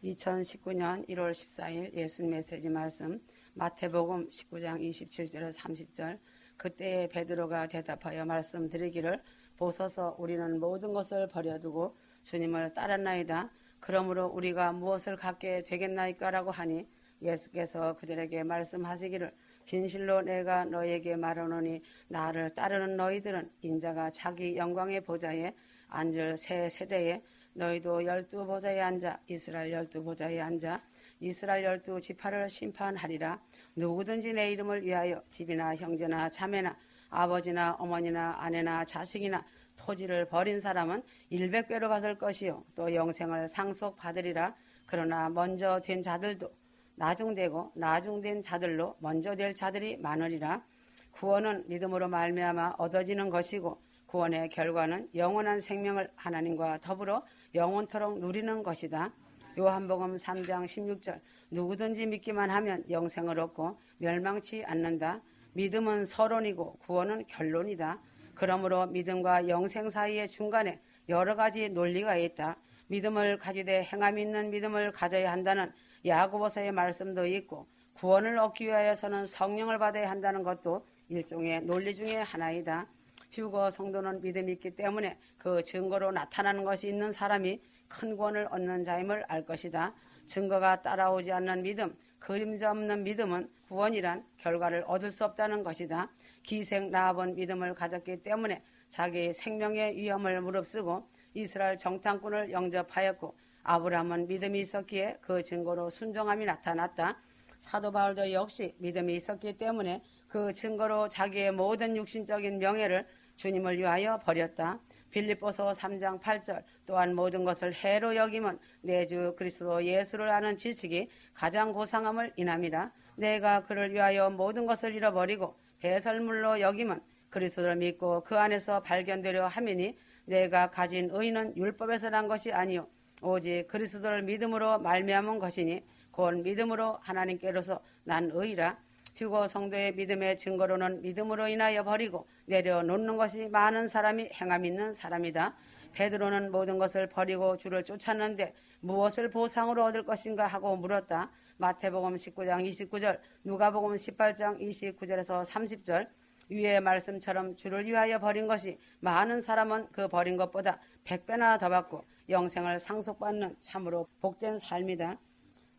2019년 1월 14일 예수님 메시지 말씀 마태복음 19장 27절에서 30절. 그때에 베드로가 대답하여 말씀드리기를 보소서 우리는 모든 것을 버려두고 주님을 따랐나이다. 그러므로 우리가 무엇을 갖게 되겠나이까라고 하니 예수께서 그들에게 말씀하시기를 진실로 내가 너에게 말하노니 나를 따르는 너희들은 인자가 자기 영광의 보좌에 앉을 새 세대에 너희도 12보좌에 앉아 이스라엘 12보좌에 앉아 이스라엘 12지파를 심판하리라. 누구든지 내 이름을 위하여 집이나 형제나 자매나 아버지나 어머니나 아내나 자식이나 토지를 버린 사람은 100배로 받을 것이요 또 영생을 상속받으리라. 그러나 먼저 된 자들도 나중되고 나중된 자들로 먼저 될 자들이 많으리라. 구원은 믿음으로 말미암아 얻어지는 것이고 구원의 결과는 영원한 생명을 하나님과 더불어 영원토록 누리는 것이다. 요한복음 3장 16절. 누구든지 믿기만 하면 영생을 얻고 멸망치 않는다. 믿음은 서론이고 구원은 결론이다. 그러므로 믿음과 영생 사이의 중간에 여러 가지 논리가 있다. 믿음을 가지되 행함이 있는 믿음을 가져야 한다는 야고보서의 말씀도 있고 구원을 얻기 위하여서는 성령을 받아야 한다는 것도 일종의 논리 중의 하나이다. 휴거 성도는 믿음이 있기 때문에 그 증거로 나타나는 것이 있는 사람이 큰 구원을 얻는 자임을 알 것이다. 증거가 따라오지 않는 믿음, 그림자 없는 믿음은 구원이란 결과를 얻을 수 없다는 것이다. 기생 라합은 믿음을 가졌기 때문에 자기 생명의 위험을 무릅쓰고 이스라엘 정탐꾼을 영접하였고 아브라함은 믿음이 있었기에 그 증거로 순종함이 나타났다. 사도 바울도 역시 믿음이 있었기 때문에 그 증거로 자기의 모든 육신적인 명예를 주님을 위하여 버렸다. 빌립보서 3장 8절. 또한 모든 것을 해로 여김은 내 주 그리스도 예수를 아는 지식이 가장 고상함을 인함이라. 내가 그를 위하여 모든 것을 잃어버리고 배설물로 여김은 그리스도를 믿고 그 안에서 발견되려 함이니 내가 가진 의는 율법에서 난 것이 아니요 오직 그리스도를 믿음으로 말미암은 것이니 곧 믿음으로 하나님께로서 난 의라. 휴거 성도의 믿음의 증거로는 믿음으로 인하여 버리고 내려놓는 것이 많은 사람이 행함 있는 사람이다. 베드로는 모든 것을 버리고 주를 쫓았는데 무엇을 보상으로 얻을 것인가 하고 물었다. 마태복음 19장 29절, 누가복음 18장 29절에서 30절. 위의 말씀처럼 주를 위하여 버린 것이 많은 사람은 그 버린 것보다 100배나 더 받고 영생을 상속받는 참으로 복된 삶이다.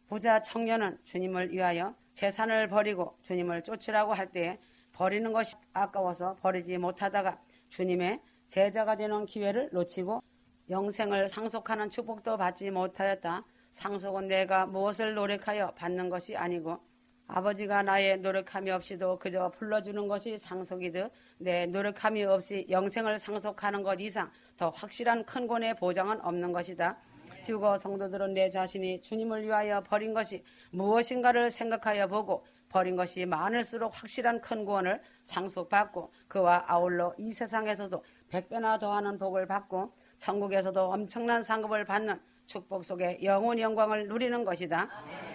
부자 청년은 주님을 위하여 재산을 버리고 주님을 쫓으라고 할 때에 버리는 것이 아까워서 버리지 못하다가 주님의 제자가 되는 기회를 놓치고 영생을 상속하는 축복도 받지 못하였다. 상속은 내가 무엇을 노력하여 받는 것이 아니고 아버지가 나의 노력함이 없이도 그저 불러주는 것이 상속이듯 내 노력함이 없이 영생을 상속하는 것 이상 더 확실한 큰 권의 보장은 없는 것이다. 휴거 성도들은 내 자신이 주님을 위하여 버린 것이 무엇인가를 생각하여 보고 버린 것이 많을수록 확실한 큰 구원을 상속받고 그와 아울러 이 세상에서도 100배나 더하는 복을 받고 천국에서도 엄청난 상급을 받는 축복 속에 영원 영광을 누리는 것이다.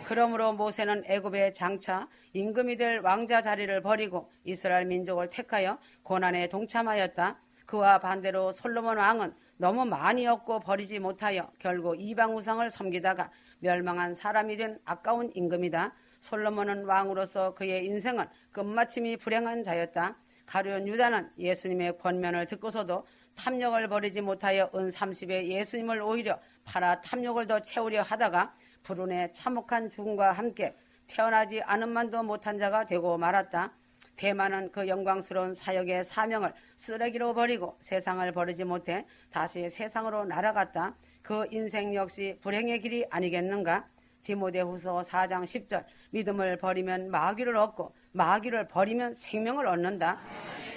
그러므로 모세는 애굽의 장차 임금이 될 왕자 자리를 버리고 이스라엘 민족을 택하여 고난에 동참하였다. 그와 반대로 솔로몬 왕은 너무 많이 얻고 버리지 못하여 결국 이방 우상을 섬기다가 멸망한 사람이 된 아까운 임금이다. 솔로몬은 왕으로서 그의 인생은 끝마침이 불행한 자였다. 가룟 유다는 예수님의 권면을 듣고서도 탐욕을 버리지 못하여 은 30에 예수님을 오히려 팔아 탐욕을 더 채우려 하다가 불운의 참혹한 죽음과 함께 태어나지 않은 만도 못한 자가 되고 말았다. 대만은 그 영광스러운 사역의 사명을 쓰레기로 버리고 세상을 버리지 못해 다시 세상으로 날아갔다. 그 인생 역시 불행의 길이 아니겠는가? 디모데후서 4장 10절. 믿음을 버리면 마귀를 얻고 마귀를 버리면 생명을 얻는다.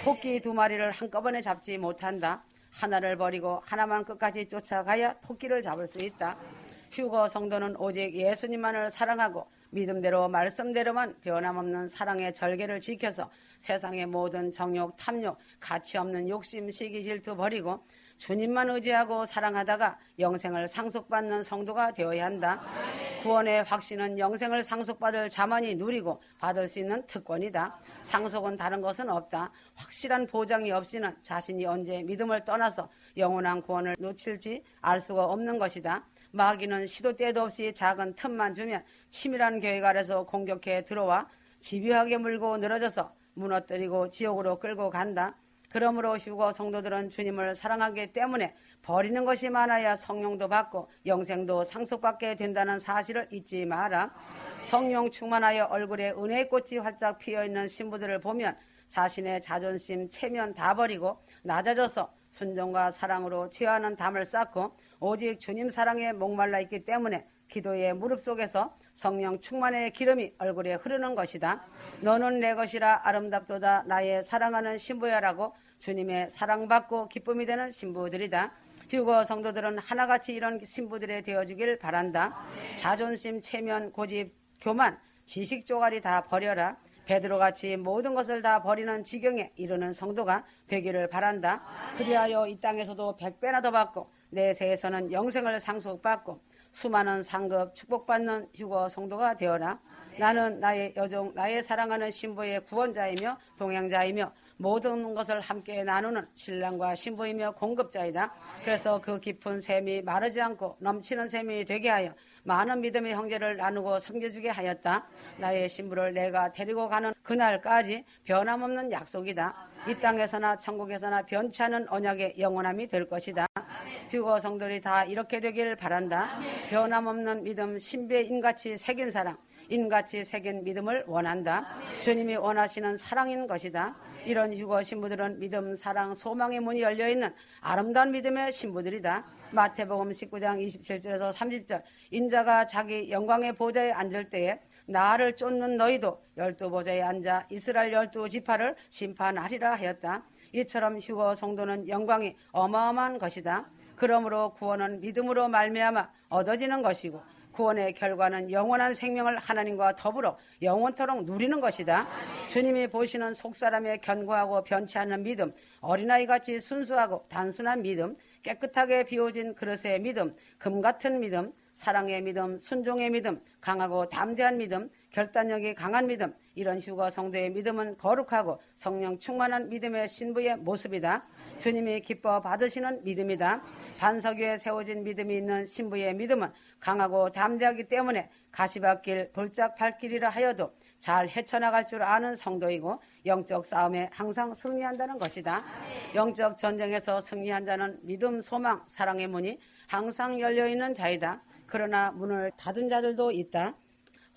토끼 2마리를 한꺼번에 잡지 못한다. 하나를 버리고 하나만 끝까지 쫓아가야 토끼를 잡을 수 있다. 휴거 성도는 오직 예수님만을 사랑하고 믿음대로 말씀대로만 변함없는 사랑의 절개를 지켜서 세상의 모든 정욕, 탐욕, 가치 없는 욕심, 시기, 질투 버리고 주님만 의지하고 사랑하다가 영생을 상속받는 성도가 되어야 한다. 구원의 확신은 영생을 상속받을 자만이 누리고 받을 수 있는 특권이다. 상속은 다른 것은 없다. 확실한 보장이 없이는 자신이 언제 믿음을 떠나서 영원한 구원을 놓칠지 알 수가 없는 것이다. 마귀는 시도 때도 없이 작은 틈만 주면 치밀한 계획 아래서 공격해 들어와 집요하게 물고 늘어져서 무너뜨리고 지옥으로 끌고 간다. 그러므로 휴거 성도들은 주님을 사랑하기 때문에 버리는 것이 많아야 성령도 받고 영생도 상속받게 된다는 사실을 잊지 마라. 성령 충만하여 얼굴에 은혜의 꽃이 활짝 피어있는 신부들을 보면 자신의 자존심, 체면 다 버리고 낮아져서 순종과 사랑으로 취하는 담을 쌓고 오직 주님 사랑에 목말라 있기 때문에 기도의 무릎 속에서 성령 충만의 기름이 얼굴에 흐르는 것이다. 너는 내 것이라 아름답도다 나의 사랑하는 신부야라고 주님의 사랑받고 기쁨이 되는 신부들이다. 휴거 성도들은 하나같이 이런 신부들이 되어주길 바란다. 자존심, 체면, 고집, 교만, 지식 쪼가리 다 버려라. 베드로같이 모든 것을 다 버리는 지경에 이르는 성도가 되기를 바란다. 그리하여 이 땅에서도 100배나 더 받고 내세에서는 영생을 상속받고 수많은 상급 축복받는 휴거 성도가 되어라. 나는 나의 여종, 나의 사랑하는 신부의 구원자이며 동행자이며 모든 것을 함께 나누는 신랑과 신부이며 공급자이다. 그래서 그 깊은 샘이 마르지 않고 넘치는 샘이 되게 하여 많은 믿음의 형제를 나누고 섬겨주게 하였다. 나의 신부를 내가 데리고 가는 그날까지 변함없는 약속이다. 이 땅에서나 천국에서나 변치 않은 언약의 영원함이 될 것이다. 휴거 성도들이 다 이렇게 되길 바란다. 변함없는 믿음, 신비의 인같이 새긴 사랑, 인같이 새긴 믿음을 원한다. 주님이 원하시는 사랑인 것이다. 이런 휴거 신부들은 믿음, 사랑, 소망의 문이 열려있는 아름다운 믿음의 신부들이다. 마태복음 19장 27절에서 30절 인자가 자기 영광의 보좌에 앉을 때에 나를 쫓는 너희도 12보좌에 앉아 이스라엘 12지파를 심판하리라 하였다. 이처럼 휴거 성도는 영광이 어마어마한 것이다. 그러므로 구원은 믿음으로 말미암아 얻어지는 것이고 구원의 결과는 영원한 생명을 하나님과 더불어 영원토록 누리는 것이다. 주님이 보시는 속사람의 견고하고 변치 않는 믿음, 어린아이같이 순수하고 단순한 믿음, 깨끗하게 비워진 그릇의 믿음, 금같은 믿음, 사랑의 믿음, 순종의 믿음, 강하고 담대한 믿음, 결단력이 강한 믿음, 이런 휴거 성도의 믿음은 거룩하고 성령 충만한 믿음의 신부의 모습이다. 주님이 기뻐 받으시는 믿음이다. 반석 위에 세워진 믿음이 있는 신부의 믿음은 강하고 담대하기 때문에 가시밭길, 돌짝 발길이라 하여도 잘 헤쳐나갈 줄 아는 성도이고 영적 싸움에 항상 승리한다는 것이다. 영적 전쟁에서 승리한 자는 믿음, 소망, 사랑의 문이 항상 열려있는 자이다. 그러나 문을 닫은 자들도 있다.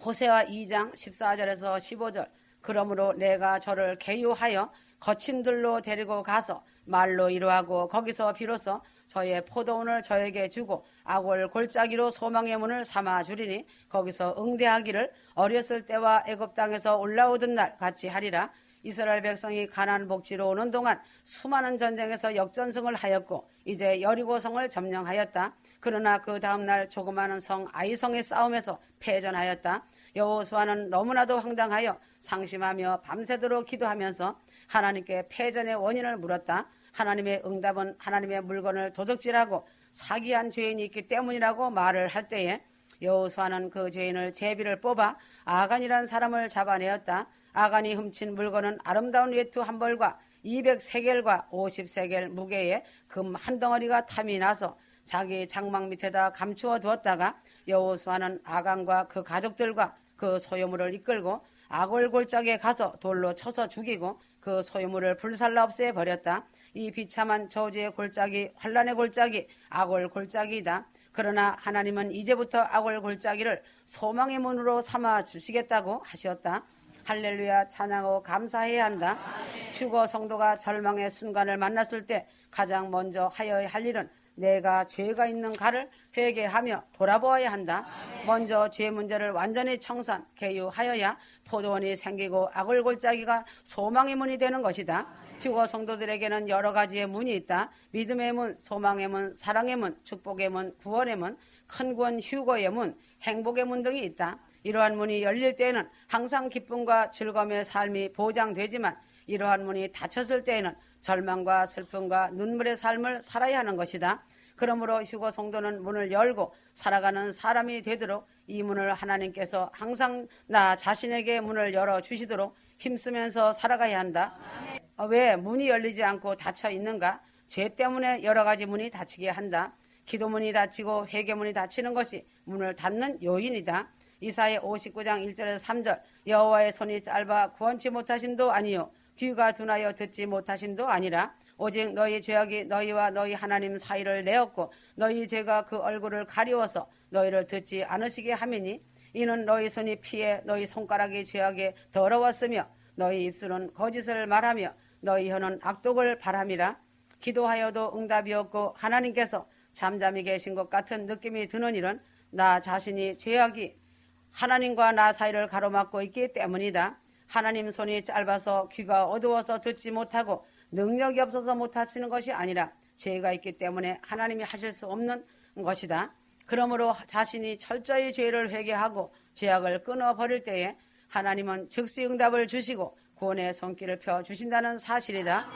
호세아 2장 14절에서 15절 그러므로 내가 저를 계유하여 거친 들로 데리고 가서 말로 이루하고 거기서 비로소 저의 포도원을 저에게 주고 악월 골짜기로 소망의 문을 삼아 주리니 거기서 응대하기를 어렸을 때와 애굽 땅에서 올라오던 날 같이 하리라. 이스라엘 백성이 가나안 복지로 오는 동안 수많은 전쟁에서 역전승을 하였고 이제 여리고성을 점령하였다. 그러나 그 다음날 조그마한 성 아이성의 싸움에서 패전하였다. 여호수아는 너무나도 황당하여 상심하며 밤새도록 기도하면서 하나님께 패전의 원인을 물었다. 하나님의 응답은 하나님의 물건을 도둑질하고 사기한 죄인이 있기 때문이라고 말을 할 때에 여호수아는 그 죄인을 제비를 뽑아 아간이라는 사람을 잡아내었다. 아간이 훔친 물건은 아름다운 외투 한 벌과 200세겔과 50세겔 무게의 금 한 덩어리가 탐이 나서 자기 장막 밑에다 감추어 두었다가 여호수아는 아간과 그 가족들과 그 소유물을 이끌고 악월 골짜기에 가서 돌로 쳐서 죽이고 그 소유물을 불살라 없애버렸다. 이 비참한 저주의 골짜기, 환란의 골짜기, 악월 골짜기이다. 그러나 하나님은 이제부터 악월 골짜기를 소망의 문으로 삼아 주시겠다고 하셨다. 할렐루야, 찬양하고 감사해야 한다. 휴거 성도가 절망의 순간을 만났을 때 가장 먼저 하여야 할 일은 내가 죄가 있는가를 회개하며 돌아보아야 한다. 먼저 죄 문제를 완전히 청산, 개유하여야 포도원이 생기고 악월 골짜기가 소망의 문이 되는 것이다. 휴거 성도들에게는 여러 가지의 문이 있다. 믿음의 문, 소망의 문, 사랑의 문, 축복의 문, 구원의 문, 큰 구원 휴거의 문, 행복의 문 등이 있다. 이러한 문이 열릴 때에는 항상 기쁨과 즐거움의 삶이 보장되지만 이러한 문이 닫혔을 때에는 절망과 슬픔과 눈물의 삶을 살아야 하는 것이다. 그러므로 휴거 성도는 문을 열고 살아가는 사람이 되도록 이 문을 하나님께서 항상 나 자신에게 문을 열어주시도록 힘쓰면서 살아가야 한다. 왜 문이 열리지 않고 닫혀 있는가? 죄 때문에 여러 가지 문이 닫히게 한다. 기도문이 닫히고 회개문이 닫히는 것이 문을 닫는 요인이다. 이사야 59장 1절에서 3절 여호와의 손이 짧아 구원치 못하심도 아니요 귀가 둔하여 듣지 못하심도 아니라 오직 너희 죄악이 너희와 너희 하나님 사이를 내었고 너희 죄가 그 얼굴을 가리워서 너희를 듣지 않으시게 함이니 이는 너희 손이 피해 너희 손가락이 죄악에 더러웠으며 너희 입술은 거짓을 말하며 너희 혀는 악독을 바람이라. 기도하여도 응답이 없고 하나님께서 잠잠히 계신 것 같은 느낌이 드는 일은 나 자신이 죄악이 하나님과 나 사이를 가로막고 있기 때문이다. 하나님 손이 짧아서 귀가 어두워서 듣지 못하고 능력이 없어서 못하시는 것이 아니라 죄가 있기 때문에 하나님이 하실 수 없는 것이다. 그러므로 자신이 철저히 죄를 회개하고 죄악을 끊어버릴 때에 하나님은 즉시 응답을 주시고 구원의 손길을 펴주신다는 사실이다.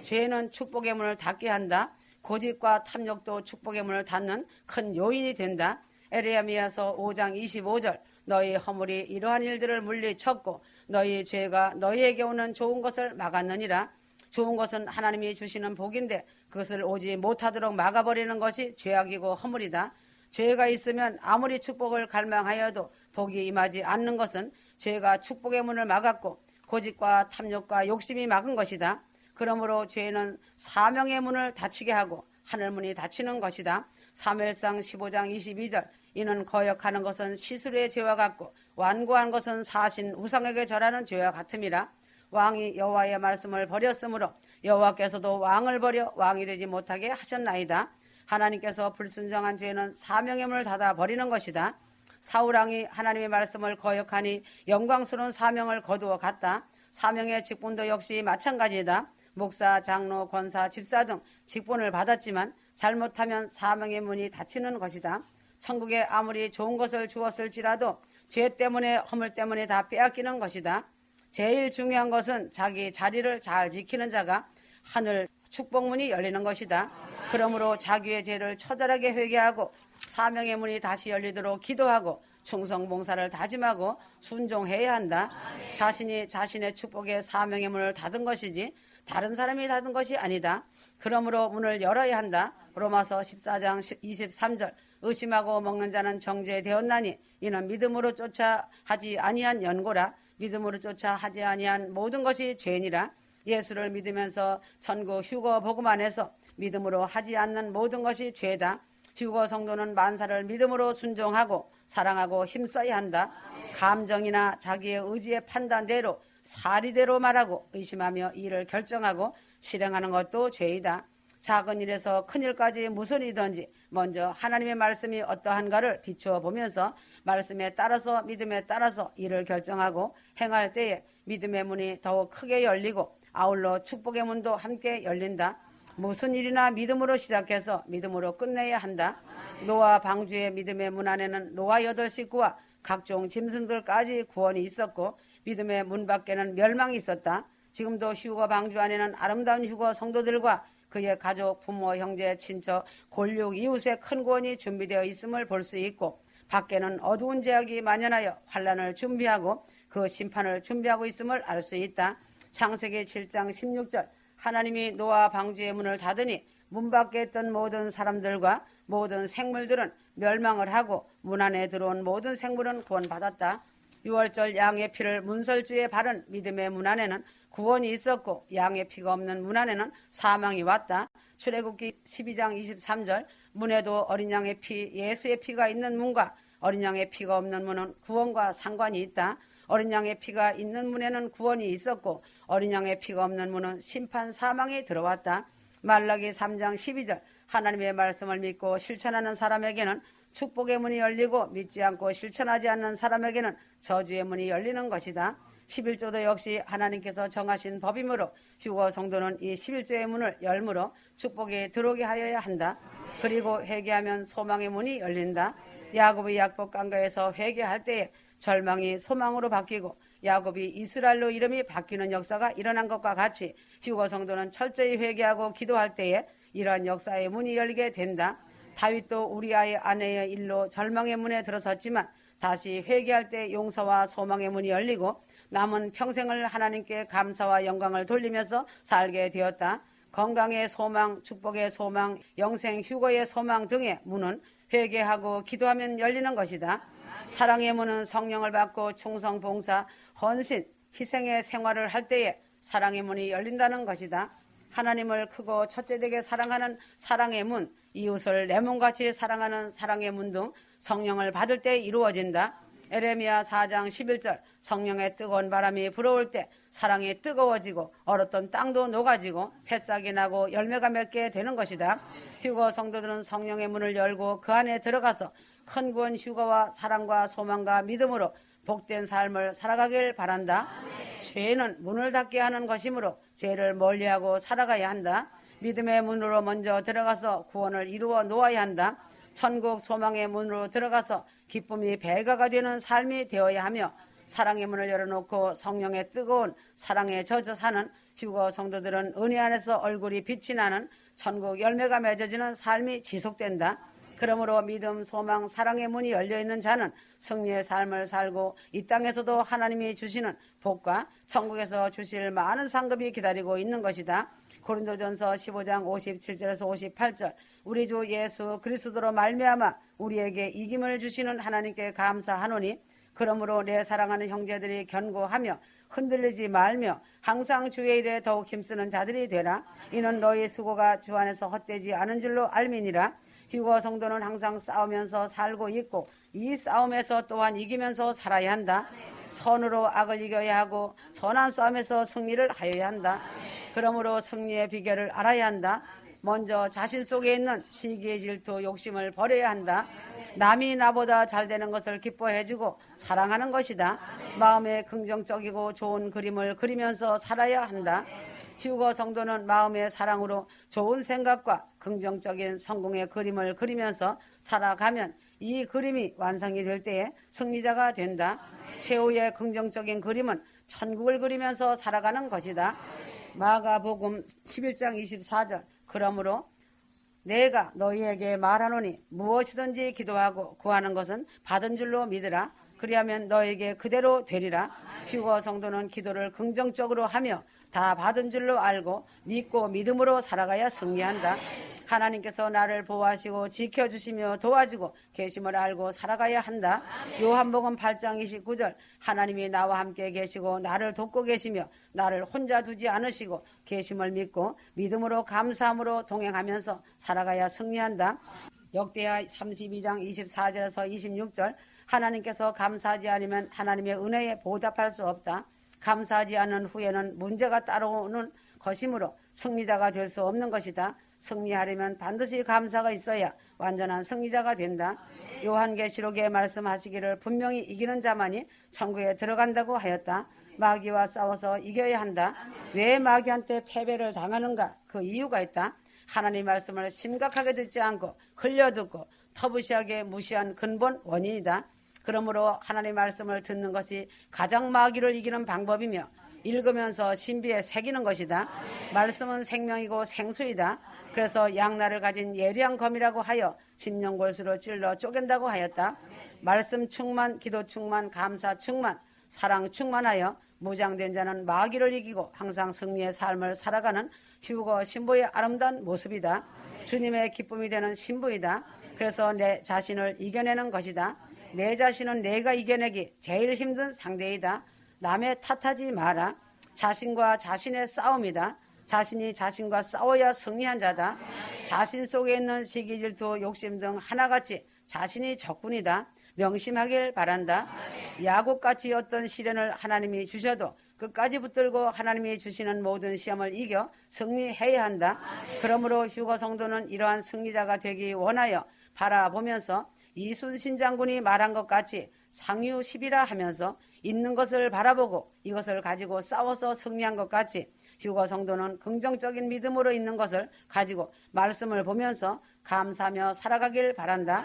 죄는 축복의 문을 닫게 한다. 고집과 탐욕도 축복의 문을 닫는 큰 요인이 된다. 에레미야서 5장 25절 너희 허물이 이러한 일들을 물리쳤고 너희 죄가 너희에게 오는 좋은 것을 막았느니라. 좋은 것은 하나님이 주시는 복인데 그것을 오지 못하도록 막아버리는 것이 죄악이고 허물이다. 죄가 있으면 아무리 축복을 갈망하여도 복이 임하지 않는 것은 죄가 축복의 문을 막았고 고집과 탐욕과 욕심이 막은 것이다. 그러므로 죄는 사명의 문을 닫히게 하고 하늘문이 닫히는 것이다. 사무엘상 15장 22절 이는 거역하는 것은 시술의 죄와 같고 완고한 것은 사신 우상에게 절하는 죄와 같음이라. 왕이 여호와의 말씀을 버렸으므로 여호와께서도 왕을 버려 왕이 되지 못하게 하셨나이다. 하나님께서 불순종한 죄는 사명의 문을 닫아 버리는 것이다. 사울왕이 하나님의 말씀을 거역하니 영광스러운 사명을 거두어 갔다. 사명의 직분도 역시 마찬가지다. 목사, 장로, 권사, 집사 등 직분을 받았지만 잘못하면 사명의 문이 닫히는 것이다. 천국에 아무리 좋은 것을 주었을지라도 죄 때문에 허물 때문에 다 빼앗기는 것이다. 제일 중요한 것은 자기 자리를 잘 지키는 자가 하늘 축복문이 열리는 것이다. 그러므로 자기의 죄를 처절하게 회개하고 사명의 문이 다시 열리도록 기도하고 충성봉사를 다짐하고 순종해야 한다. 자신이 자신의 축복의 사명의 문을 닫은 것이지 다른 사람이 닫은 것이 아니다. 그러므로 문을 열어야 한다. 로마서 14장 23절 의심하고 먹는 자는 정죄되었나니 이는 믿음으로 쫓아 하지 아니한 연고라. 믿음으로 쫓아 하지 아니한 모든 것이 죄니라. 예수를 믿으면서 천국 휴거 복음 안에서 믿음으로 하지 않는 모든 것이 죄다. 휴거 성도는 만사를 믿음으로 순종하고 사랑하고 힘써야 한다. 감정이나 자기의 의지의 판단대로 사리대로 말하고 의심하며 일을 결정하고 실행하는 것도 죄이다. 작은 일에서 큰 일까지 무슨 일이든지 먼저 하나님의 말씀이 어떠한가를 비추어 보면서 말씀에 따라서 믿음에 따라서 일을 결정하고 행할 때에 믿음의 문이 더욱 크게 열리고 아울러 축복의 문도 함께 열린다. 무슨 일이나 믿음으로 시작해서 믿음으로 끝내야 한다. 노아 방주의 믿음의 문 안에는 노아 8식구와 각종 짐승들까지 구원이 있었고 믿음의 문 밖에는 멸망이 있었다. 지금도 휴거 방주 안에는 아름다운 휴거 성도들과 그의 가족, 부모, 형제, 친척, 골육, 이웃의 큰 구원이 준비되어 있음을 볼 수 있고 밖에는 어두운 제약이 만연하여 환난을 준비하고 그 심판을 준비하고 있음을 알 수 있다. 창세기 7장 16절 하나님이 노아 방주의 문을 닫으니 문 밖에 있던 모든 사람들과 모든 생물들은 멸망을 하고 문 안에 들어온 모든 생물은 구원받았다. 6월절 양의 피를 문설주에 바른 믿음의 문 안에는 구원이 있었고 양의 피가 없는 문 안에는 사망이 왔다. 출애굽기 12장 23절 문에도 어린 양의 피 예수의 피가 있는 문과 어린 양의 피가 없는 문은 구원과 상관이 있다. 어린 양의 피가 있는 문에는 구원이 있었고 어린 양의 피가 없는 문은 심판 사망이 들어왔다. 말라기 3장 12절 하나님의 말씀을 믿고 실천하는 사람에게는 축복의 문이 열리고 믿지 않고 실천하지 않는 사람에게는 저주의 문이 열리는 것이다. 11조도 역시 하나님께서 정하신 법이므로 휴거 성도는 이 11조의 문을 열므로 축복이 들어오게 하여야 한다. 그리고 회개하면 소망의 문이 열린다. 야곱이 약복 강가에서 회개할 때에 절망이 소망으로 바뀌고 야곱이 이스라엘로 이름이 바뀌는 역사가 일어난 것과 같이 휴거 성도는 철저히 회개하고 기도할 때에 이러한 역사의 문이 열리게 된다. 다윗도 우리아의 아내의 일로 절망의 문에 들어섰지만 다시 회개할 때 용서와 소망의 문이 열리고 남은 평생을 하나님께 감사와 영광을 돌리면서 살게 되었다. 건강의 소망, 축복의 소망, 영생 휴거의 소망 등의 문은 회개하고 기도하면 열리는 것이다. 사랑의 문은 성령을 받고 충성, 봉사, 헌신, 희생의 생활을 할 때에 사랑의 문이 열린다는 것이다. 하나님을 크고 첫째되게 사랑하는 사랑의 문, 이웃을 내 몸같이 사랑하는 사랑의 문 등 성령을 받을 때 이루어진다. 에레미야 4장 11절 성령의 뜨거운 바람이 불어올 때 사랑이 뜨거워지고 얼었던 땅도 녹아지고 새싹이 나고 열매가 맺게 되는 것이다. 휴거 성도들은 성령의 문을 열고 그 안에 들어가서 큰 구원 휴거와 사랑과 소망과 믿음으로 복된 삶을 살아가길 바란다. 죄는 문을 닫게 하는 것이므로 죄를 멀리하고 살아가야 한다. 믿음의 문으로 먼저 들어가서 구원을 이루어 놓아야 한다. 천국 소망의 문으로 들어가서 기쁨이 배가가 되는 삶이 되어야 하며 사랑의 문을 열어놓고 성령의 뜨거운 사랑에 젖어 사는 휴거 성도들은 은혜 안에서 얼굴이 빛이 나는 천국 열매가 맺어지는 삶이 지속된다. 그러므로 믿음, 소망, 사랑의 문이 열려있는 자는 승리의 삶을 살고 이 땅에서도 하나님이 주시는 복과 천국에서 주실 많은 상급이 기다리고 있는 것이다. 고린도전서 15장 57절에서 58절 우리 주 예수 그리스도로 말미암아 우리에게 이김을 주시는 하나님께 감사하노니 그러므로 내 사랑하는 형제들이 견고하며 흔들리지 말며 항상 주의 일에 더욱 힘쓰는 자들이 되라. 이는 너희 수고가 주 안에서 헛되지 않은 줄로 알미니라. 휴거 성도는 항상 싸우면서 살고 있고 이 싸움에서 또한 이기면서 살아야 한다. 선으로 악을 이겨야 하고 선한 싸움에서 승리를 하여야 한다. 그러므로 승리의 비결을 알아야 한다. 먼저 자신 속에 있는 시기의 질투, 욕심을 버려야 한다. 남이 나보다 잘 되는 것을 기뻐해주고 사랑하는 것이다. 마음에 긍정적이고 좋은 그림을 그리면서 살아야 한다. 휴거 성도는 마음의 사랑으로 좋은 생각과 긍정적인 성공의 그림을 그리면서 살아가면 이 그림이 완성이 될 때에 승리자가 된다. 최후의 긍정적인 그림은 천국을 그리면서 살아가는 것이다. 마가복음 11장 24절 그러므로 내가 너희에게 말하노니 무엇이든지 기도하고 구하는 것은 받은 줄로 믿으라. 그리하면 너에게 그대로 되리라. 휴거 성도는 기도를 긍정적으로 하며 다 받은 줄로 알고 믿고 믿음으로 살아가야 승리한다. 하나님께서 나를 보호하시고 지켜주시며 도와주고 계심을 알고 살아가야 한다. 요한복음 8장 29절 하나님이 나와 함께 계시고 나를 돕고 계시며 나를 혼자 두지 않으시고 계심을 믿고 믿음으로 감사함으로 동행하면서 살아가야 승리한다. 역대하 32장 24절에서 26절 하나님께서 감사하지 않으면 하나님의 은혜에 보답할 수 없다. 감사하지 않은 후에는 문제가 따라오는 것이므로 승리자가 될 수 없는 것이다. 승리하려면 반드시 감사가 있어야 완전한 승리자가 된다. 요한계시록에 말씀하시기를 분명히 이기는 자만이 천국에 들어간다고 하였다. 마귀와 싸워서 이겨야 한다. 왜 마귀한테 패배를 당하는가? 그 이유가 있다. 하나님 말씀을 심각하게 듣지 않고 흘려듣고 터부시하게 무시한 근본 원인이다. 그러므로 하나님 말씀을 듣는 것이 가장 마귀를 이기는 방법이며 읽으면서 신비에 새기는 것이다. 말씀은 생명이고 생수이다. 그래서 양날을 가진 예리한 검이라고 하여 심령골수로 찔러 쪼갠다고 하였다. 말씀 충만, 기도 충만, 감사 충만, 사랑 충만하여 무장된 자는 마귀를 이기고 항상 승리의 삶을 살아가는 휴거 신부의 아름다운 모습이다. 주님의 기쁨이 되는 신부이다. 그래서 내 자신을 이겨내는 것이다. 내 자신은 내가 이겨내기 제일 힘든 상대이다. 남의 탓하지 마라. 자신과 자신의 싸움이다. 자신이 자신과 싸워야 승리한 자다. 자신 속에 있는 시기, 질투, 욕심 등 하나같이 자신이 적군이다. 명심하길 바란다. 야곱같이 어떤 시련을 하나님이 주셔도 끝까지 붙들고 하나님이 주시는 모든 시험을 이겨 승리해야 한다. 그러므로 휴거 성도는 이러한 승리자가 되기 원하여 바라보면서 이순신 장군이 말한 것 같이 상유십이라 하면서 있는 것을 바라보고 이것을 가지고 싸워서 승리한 것 같이 휴거 성도는 긍정적인 믿음으로 있는 것을 가지고 말씀을 보면서 감사하며 살아가길 바란다.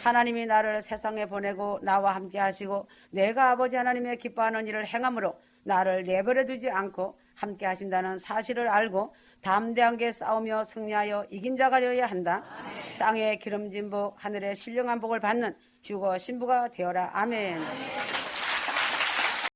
하나님이 나를 세상에 보내고 나와 함께 하시고 내가 아버지 하나님의 기뻐하는 일을 행함으로 나를 내버려 두지 않고 함께 하신다는 사실을 알고 담대하게 싸우며 승리하여 이긴 자가 되어야 한다. 땅의 기름진 복, 하늘의 신령한 복을 받는 휴거 신부가 되어라. 아멘.